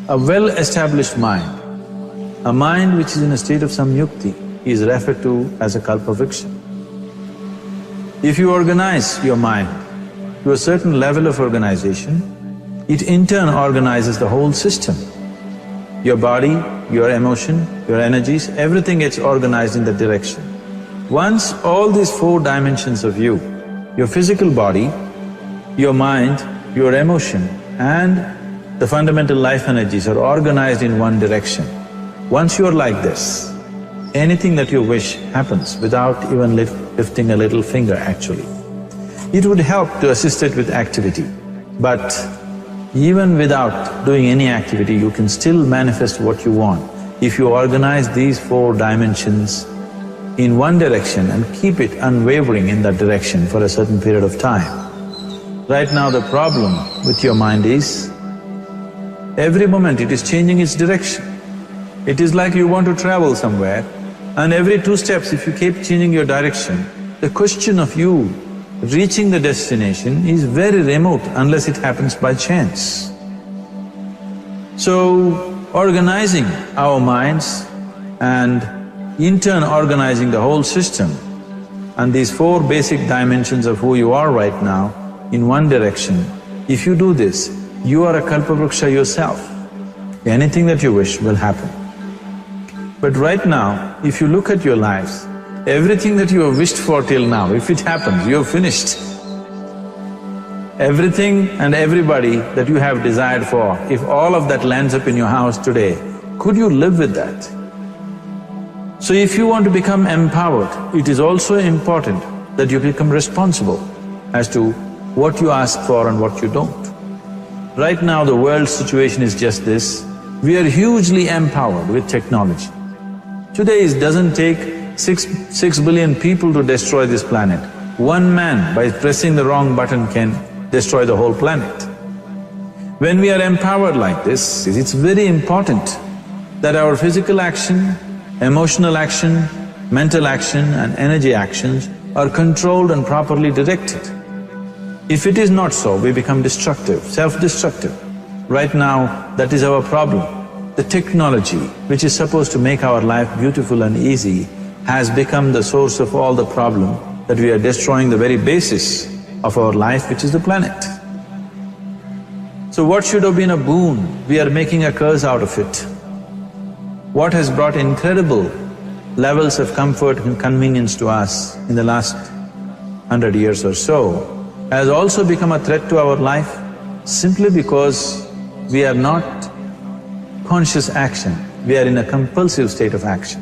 A well-established mind, a mind which is in a state of samyukti, is referred to as a kalpavriksha. If you organize your mind to a certain level of organization, it in turn organizes the whole system. Your body, your emotion, your energies, everything gets organized in that direction. Once all these four dimensions of you, your physical body, your mind, your emotion and the fundamental life energies are organized in one direction, once you're like this, anything that you wish happens without even lifting a little finger actually. It would help to assist it with activity, but even without doing any activity, you can still manifest what you want if you organize these four dimensions in one direction and keep it unwavering in that direction for a certain period of time. Right now the problem with your mind is, every moment it is changing its direction. It is like you want to travel somewhere and every 2 steps if you keep changing your direction, the question of you reaching the destination is very remote unless it happens by chance. So, organizing our minds and in turn organizing the whole system and these 4 basic dimensions of who you are right now in one direction, if you do this, you are a kalpavriksha yourself. Anything that you wish will happen. But right now, if you look at your lives, everything that you have wished for till now, if it happens, you have finished. Everything and everybody that you have desired for, if all of that lands up in your house today, could you live with that? So if you want to become empowered, it is also important that you become responsible as to what you ask for and what you don't. Right now the world's situation is just this, we are hugely empowered with technology. Today it doesn't take six billion people to destroy this planet. One man by pressing the wrong button can destroy the whole planet. When we are empowered like this, it's very important that our physical action, emotional action, mental action and energy actions are controlled and properly directed. If it is not so, we become destructive, self-destructive. Right now, that is our problem. The technology, which is supposed to make our life beautiful and easy, has become the source of all the problem that we are destroying the very basis of our life, which is the planet. So what should have been a boon, we are making a curse out of it. What has brought incredible levels of comfort and convenience to us in the last 100 years or so has also become a threat to our life simply because we are not conscious action, we are in a compulsive state of action.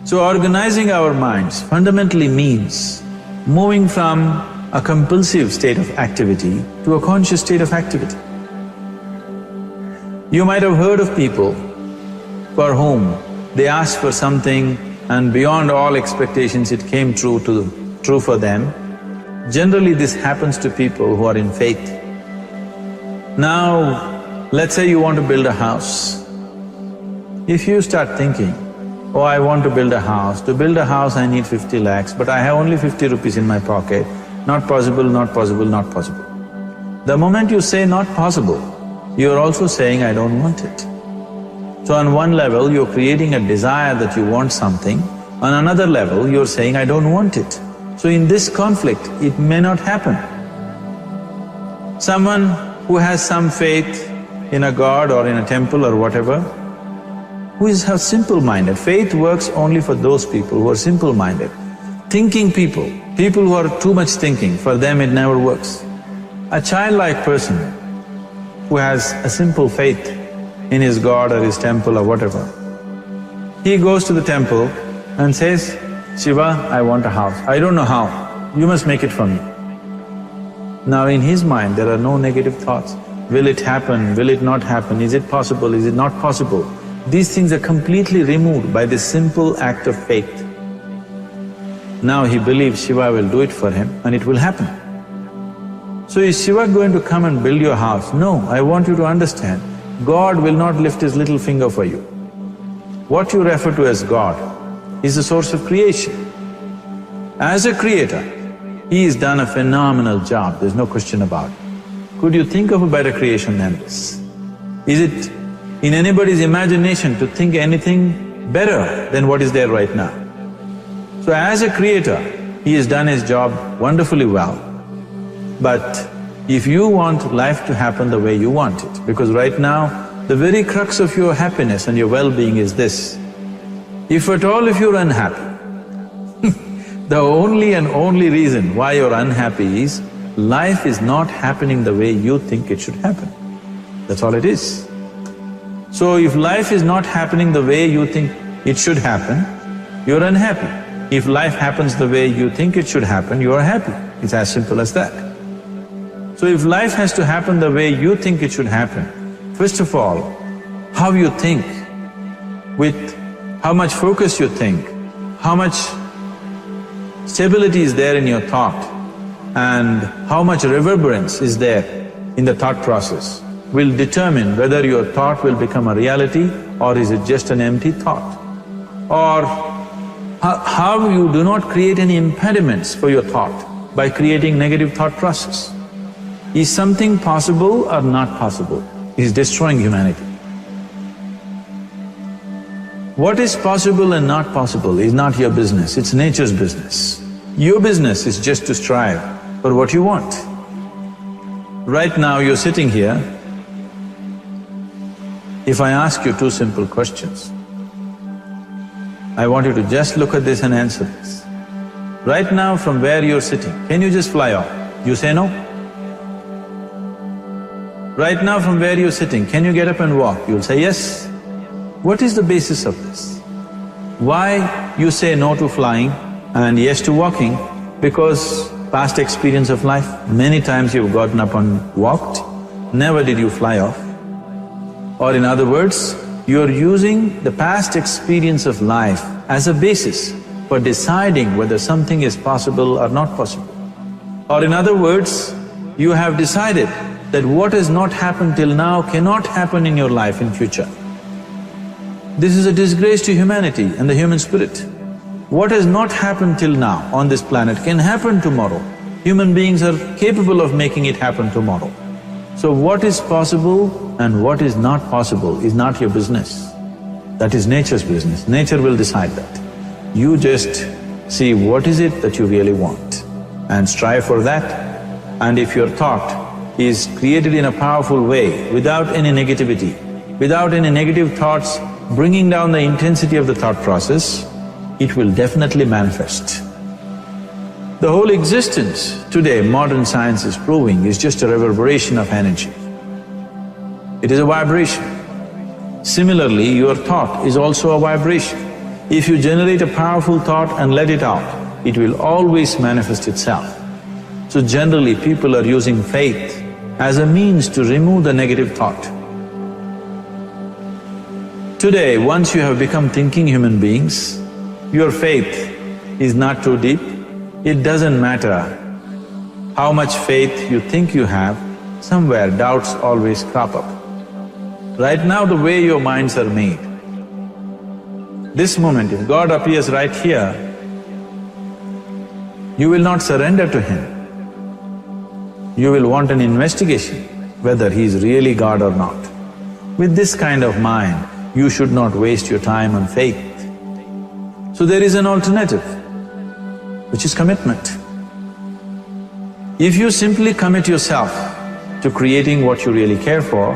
So organizing our minds fundamentally means moving from a compulsive state of activity to a conscious state of activity. You might have heard of people for whom they asked for something and beyond all expectations it came true for them. Generally this happens to people who are in faith. Now, let's say you want to build a house. If you start thinking, oh, I want to build a house, to build a house I need 50 lakhs, but I have only 50 rupees in my pocket, not possible, not possible, not possible. The moment you say not possible, you're also saying I don't want it. So on one level, you're creating a desire that you want something, on another level, you're saying I don't want it. So in this conflict, it may not happen. Someone who has some faith in a god or in a temple or whatever, who is simple-minded. Faith works only for those people who are simple-minded. Thinking people who are too much thinking, for them it never works. A childlike person who has a simple faith in his god or his temple or whatever, he goes to the temple and says, Shiva, I want a house. I don't know how, you must make it for me. Now in his mind there are no negative thoughts. Will it happen? Will it not happen? Is it possible? Is it not possible? These things are completely removed by this simple act of faith. Now he believes Shiva will do it for him and it will happen. So is Shiva going to come and build your house? No, I want you to understand, God will not lift his little finger for you. What you refer to as God is the source of creation. As a creator, he has done a phenomenal job, there's no question about it. Could you think of a better creation than this? Is it in anybody's imagination to think anything better than what is there right now? So as a creator, he has done his job wonderfully well. But if you want life to happen the way you want it, because right now, the very crux of your happiness and your well-being is this: if at all if you're unhappy, the only and only reason why you're unhappy is life is not happening the way you think it should happen. That's all it is. So if life is not happening the way you think it should happen, you're unhappy. If life happens the way you think it should happen, you are happy. It's as simple as that. So if life has to happen the way you think it should happen, first of all, how you think, with how much focus you think, how much stability is there in your thought, and how much reverberance is there in the thought process will determine whether your thought will become a reality or is it just an empty thought. Or how you do not create any impediments for your thought by creating negative thought process. Is something possible or not possible? Is destroying humanity. What is possible and not possible is not your business, it's nature's business. Your business is just to strive for what you want. Right now you're sitting here. If I ask you two simple questions, I want you to just look at this and answer this. Right now from where you're sitting, can you just fly off? You say no? Right now from where you're sitting, can you get up and walk? You'll say yes. What is the basis of this? Why you say no to flying and yes to walking? Because past experience of life, many times you've gotten up and walked, never did you fly off. Or in other words, you're using the past experience of life as a basis for deciding whether something is possible or not possible. Or in other words, you have decided that what has not happened till now cannot happen in your life in future. This is a disgrace to humanity and the human spirit. What has not happened till now on this planet can happen tomorrow. Human beings are capable of making it happen tomorrow. So what is possible and what is not possible is not your business. That is nature's business. Nature will decide that. You just see what is it that you really want and strive for that. And if your thought is created in a powerful way, without any negativity, without any negative thoughts bringing down the intensity of the thought process, it will definitely manifest. The whole existence today, modern science is proving, is just a reverberation of energy. It is a vibration. Similarly, your thought is also a vibration. If you generate a powerful thought and let it out, it will always manifest itself. So generally, people are using faith as a means to remove the negative thought. Today, once you have become thinking human beings, your faith is not too deep. It doesn't matter how much faith you think you have, somewhere doubts always crop up. Right now, the way your minds are made, this moment, if God appears right here, you will not surrender to Him. You will want an investigation whether He is really God or not. With this kind of mind, you should not waste your time on faith. So there is an alternative, which is commitment. If you simply commit yourself to creating what you really care for,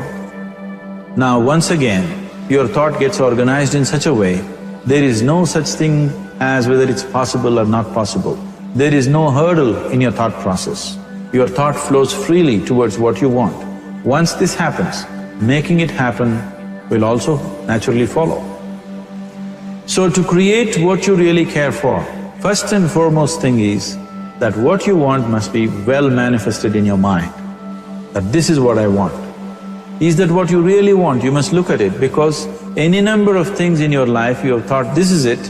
now once again, your thought gets organized in such a way, there is no such thing as whether it's possible or not possible. There is no hurdle in your thought process. Your thought flows freely towards what you want. Once this happens, making it happen will also naturally follow. So to create what you really care for, first and foremost thing is that what you want must be well manifested in your mind, that this is what I want. Is that what you really want? You must look at it, because any number of things in your life you have thought, this is it.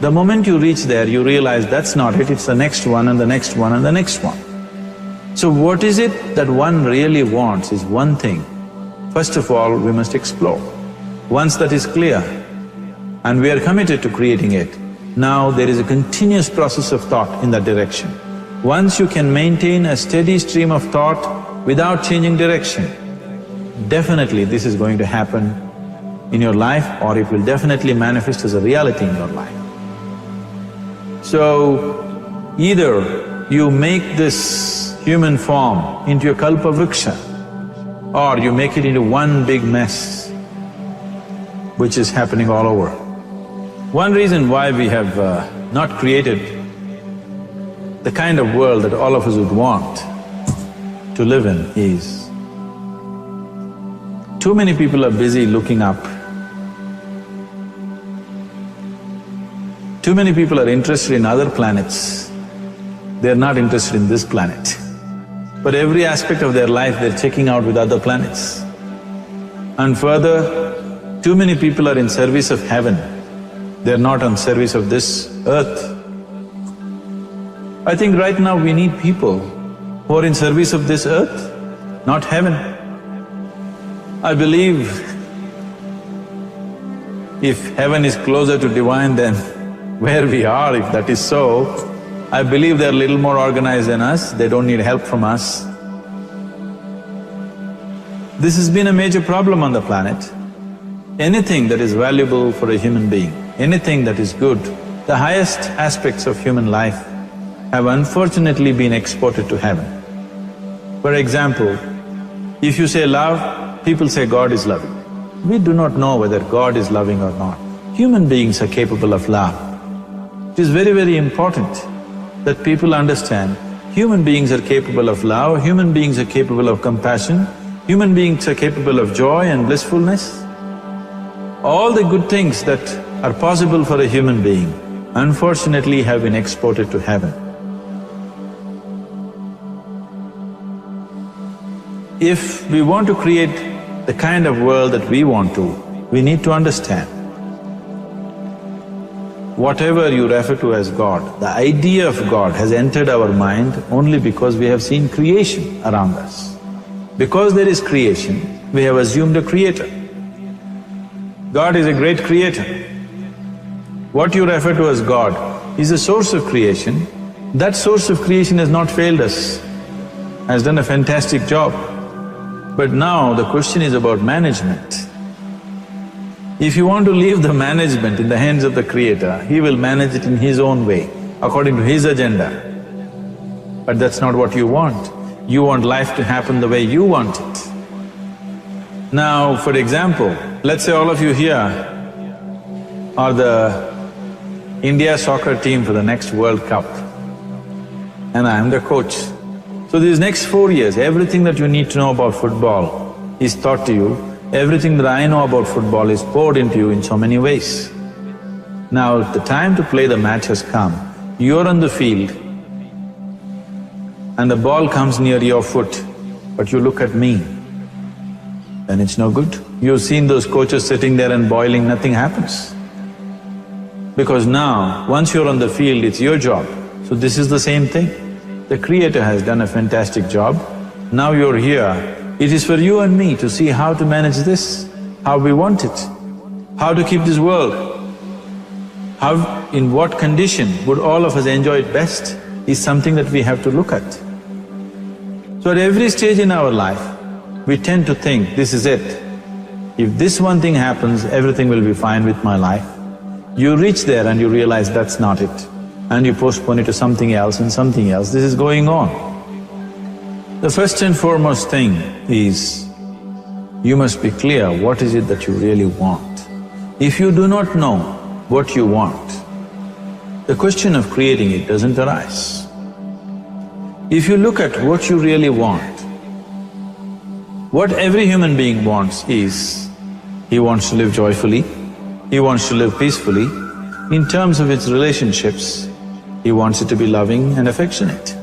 The moment you reach there, you realize that's not it, it's the next one and the next one and the next one. So what is it that one really wants is one thing. First of all, we must explore. Once that is clear and we are committed to creating it, now there is a continuous process of thought in that direction. Once you can maintain a steady stream of thought without changing direction, definitely this is going to happen in your life, or it will definitely manifest as a reality in your life. So, either you make this human form into a kalpavriksha, or you make it into one big mess, which is happening all over. One reason why we have not created the kind of world that all of us would want to live in is, too many people are busy looking up. Too many people are interested in other planets, they're not interested in this planet. But every aspect of their life they're checking out with other planets. And further, too many people are in service of heaven, they're not on service of this earth. I think right now we need people who are in service of this earth, not heaven. I believe if heaven is closer to divine than where we are, if that is so, I believe they're a little more organized than us, they don't need help from us. This has been a major problem on the planet. Anything that is valuable for a human being, anything that is good, the highest aspects of human life have unfortunately been exported to heaven. For example, if you say love, people say God is loving. We do not know whether God is loving or not. Human beings are capable of love. It is very, very important that people understand human beings are capable of love, human beings are capable of compassion, human beings are capable of joy and blissfulness. All the good things that are possible for a human being, unfortunately have been exported to heaven. If we want to create the kind of world that we want to, we need to understand whatever you refer to as God, the idea of God has entered our mind only because we have seen creation around us. Because there is creation, we have assumed a creator. God is a great creator. What you refer to as God is the source of creation. That source of creation has not failed us, has done a fantastic job. But now the question is about management. If you want to leave the management in the hands of the Creator, He will manage it in His own way, according to His agenda. But that's not what you want. You want life to happen the way you want it. Now, for example, let's say all of you here are the India soccer team for the next World Cup, and I am the coach. So these next 4 years, everything that you need to know about football is taught to you. Everything that I know about football is poured into you in so many ways. Now, the time to play the match has come. You're on the field and the ball comes near your foot, but you look at me, then it's no good. You've seen those coaches sitting there and boiling, nothing happens. Because now, once you're on the field, it's your job. So this is the same thing. The Creator has done a fantastic job. Now you're here. It is for you and me to see how to manage this, how we want it, how to keep this world, in what condition would all of us enjoy it best is something that we have to look at. So at every stage in our life, we tend to think, this is it. If this one thing happens, everything will be fine with my life. You reach there and you realize that's not it, and you postpone it to something else and something else. This is going on. The first and foremost thing is, you must be clear what is it that you really want. If you do not know what you want, the question of creating it doesn't arise. If you look at what you really want, what every human being wants is, he wants to live joyfully, he wants to live peacefully. In terms of its relationships, he wants it to be loving and affectionate.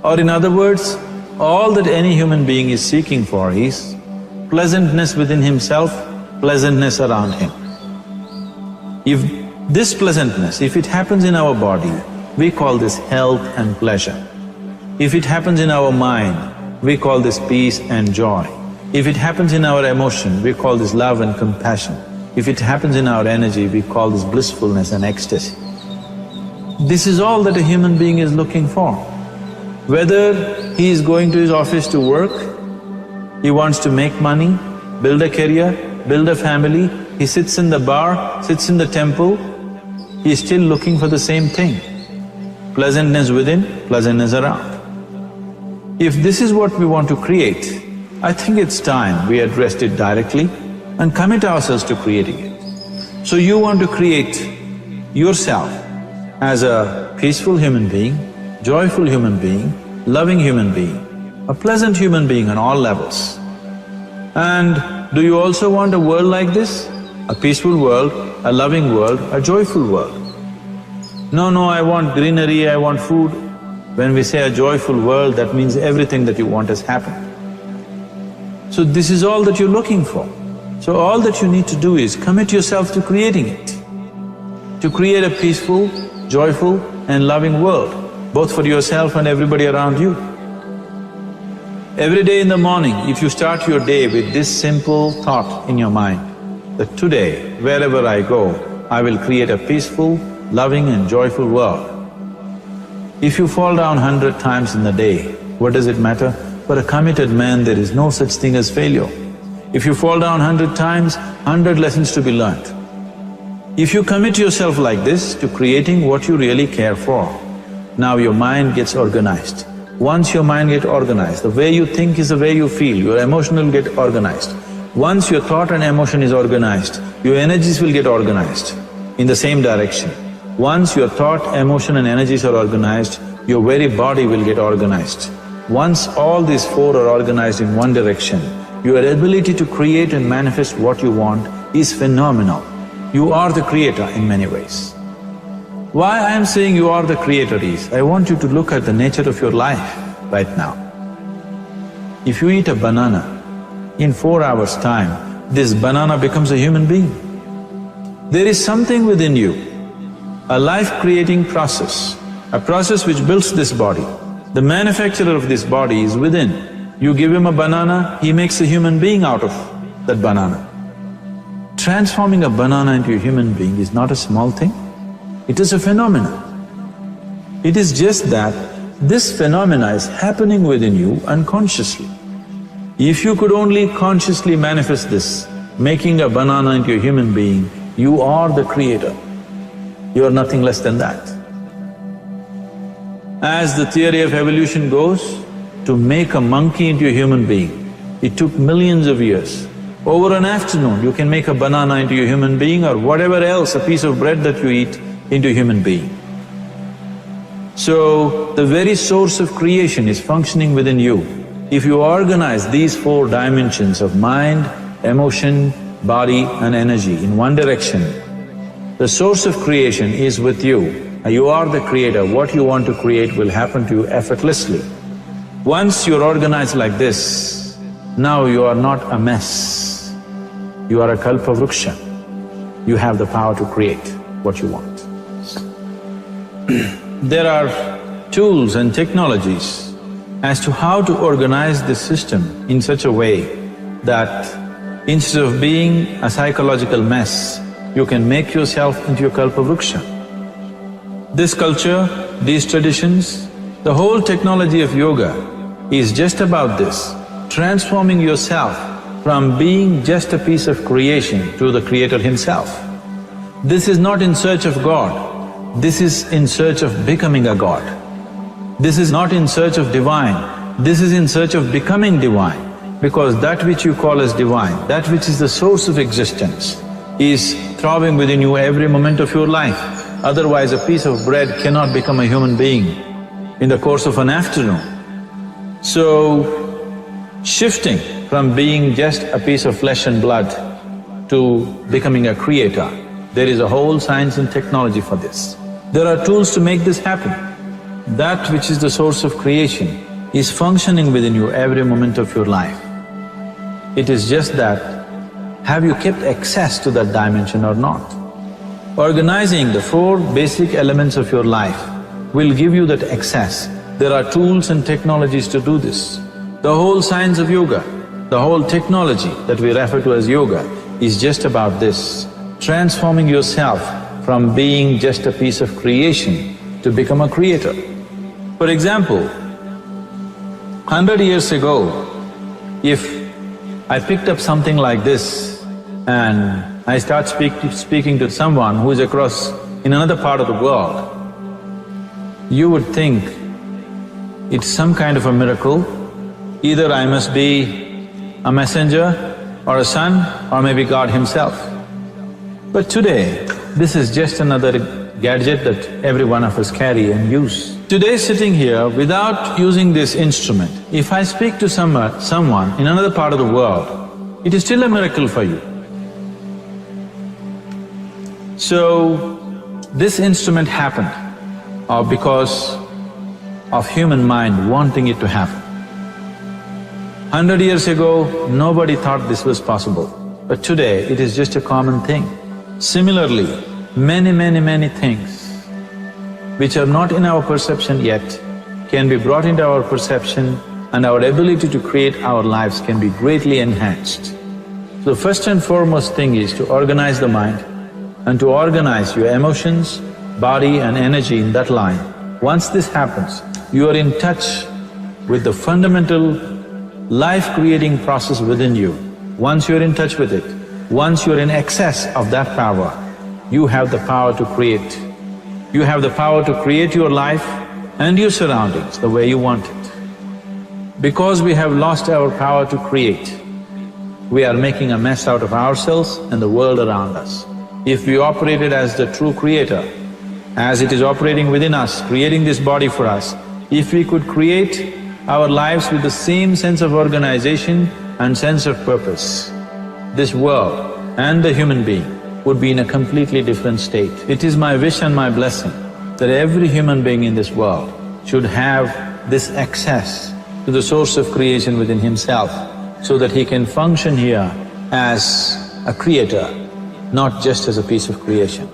Or in other words, all that any human being is seeking for is pleasantness within himself, pleasantness around him. If this pleasantness, if it happens in our body, we call this health and pleasure. If it happens in our mind, we call this peace and joy. If it happens in our emotion, we call this love and compassion. If it happens in our energy, we call this blissfulness and ecstasy. This is all that a human being is looking for. Whether he is going to his office to work, he wants to make money, build a career, build a family, he sits in the bar, sits in the temple, he is still looking for the same thing. Pleasantness within, pleasantness around. If this is what we want to create, I think it's time we addressed it directly and commit ourselves to creating it. So you want to create yourself as a peaceful human being, joyful human being, loving human being, a pleasant human being on all levels. And do you also want a world like this? A peaceful world, a loving world, a joyful world? No, I want greenery, I want food. When we say a joyful world, that means everything that you want has happened. So this is all that you're looking for. So all that you need to do is commit yourself to creating it, to create a peaceful, joyful and loving world, both for yourself and everybody around you. Every day in the morning, if you start your day with this simple thought in your mind, that today, wherever I go, I will create a peaceful, loving and joyful world. If you fall down 100 times in the day, what does it matter? For a committed man, there is no such thing as failure. If you fall down 100 times, 100 lessons to be learnt. If you commit yourself like this to creating what you really care for, now your mind gets organized. Once your mind gets organized, the way you think is the way you feel, your emotion will get organized. Once your thought and emotion is organized, your energies will get organized in the same direction. Once your thought, emotion and energies are organized, your very body will get organized. Once all these four are organized in one direction, your ability to create and manifest what you want is phenomenal. You are the creator in many ways. Why I am saying you are the creator is, I want you to look at the nature of your life right now. If you eat a banana, in 4 hours' time, this banana becomes a human being. There is something within you, a life-creating process, a process which builds this body. The manufacturer of this body is within. You give him a banana, he makes a human being out of that banana. Transforming a banana into a human being is not a small thing. It is a phenomenon. It is just that this phenomena is happening within you unconsciously. If you could only consciously manifest this, making a banana into a human being, you are the creator. You are nothing less than that. As the theory of evolution goes, to make a monkey into a human being, it took millions of years. Over an afternoon, you can make a banana into a human being or whatever else, a piece of bread that you eat, into a human being. So, the very source of creation is functioning within you. If you organize these four dimensions of mind, emotion, body and energy in one direction, the source of creation is with you. You are the creator. What you want to create will happen to you effortlessly. Once you're organized like this, now you are not a mess. You are a kalpavruksha. You have the power to create what you want. There are tools and technologies as to how to organize this system in such a way that instead of being a psychological mess, you can make yourself into a kalpavruksha. This culture, these traditions, the whole technology of yoga is just about this, transforming yourself from being just a piece of creation to the creator himself. This is not in search of God, this is in search of becoming a God. This is not in search of divine, this is in search of becoming divine. Because that which you call as divine, that which is the source of existence, is throbbing within you every moment of your life. Otherwise, a piece of bread cannot become a human being in the course of an afternoon. So, shifting from being just a piece of flesh and blood to becoming a creator, there is a whole science and technology for this. There are tools to make this happen. That which is the source of creation is functioning within you every moment of your life. It is just that, have you kept access to that dimension or not? Organizing the four basic elements of your life will give you that access. There are tools and technologies to do this. The whole science of yoga, the whole technology that we refer to as yoga is just about this, transforming yourself from being just a piece of creation to become a creator. For example, 100 years ago, if I picked up something like this and I start speaking to someone who is across in another part of the world, you would think it's some kind of a miracle. Either I must be a messenger or a son or maybe God himself. But today, this is just another gadget that every one of us carry and use. Today sitting here without using this instrument, if I speak to someone in another part of the world, it is still a miracle for you. So, this instrument happened because of human mind wanting it to happen. 100 years ago, nobody thought this was possible, but today it is just a common thing. Similarly, many things which are not in our perception yet can be brought into our perception and our ability to create our lives can be greatly enhanced. So the first and foremost thing is to organize the mind and to organize your emotions, body and energy in that line. Once this happens, you are in touch with the fundamental life-creating process within you. Once you're in touch with it, once you're in excess of that power, you have the power to create. You have the power to create your life and your surroundings the way you want it. Because we have lost our power to create, we are making a mess out of ourselves and the world around us. If we operated as the true creator, as it is operating within us, creating this body for us, if we could create our lives with the same sense of organization and sense of purpose, this world and the human being would be in a completely different state. It is my wish and my blessing that every human being in this world should have this access to the source of creation within himself so that he can function here as a creator, not just as a piece of creation.